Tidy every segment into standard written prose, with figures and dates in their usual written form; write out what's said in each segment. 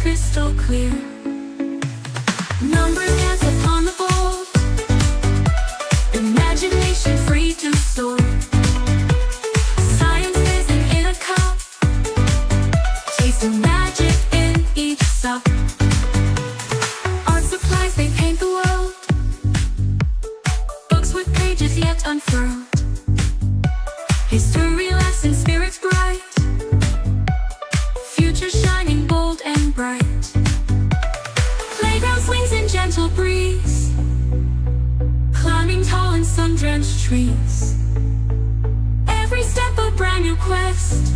crystal clear. Numbers dance upon the board, imagination free to soar. Science fizzing in a cup, tasting magic in each sup. Art supplies, they paint the world, books with pages yet unfurled. History lesson, spirits bright, future shining bold and bright. Playground swings in gentle breeze, climbing tall in sun-drenched trees. Every step a brand new quest,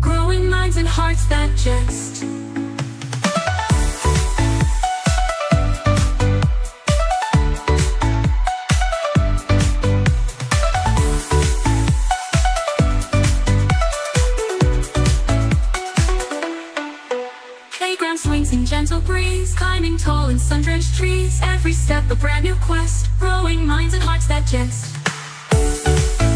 growing minds and hearts that jest. Playground swings in gentle breeze, climbing tall in sun-drenched trees. Every step a brand new quest, growing minds and hearts that jest.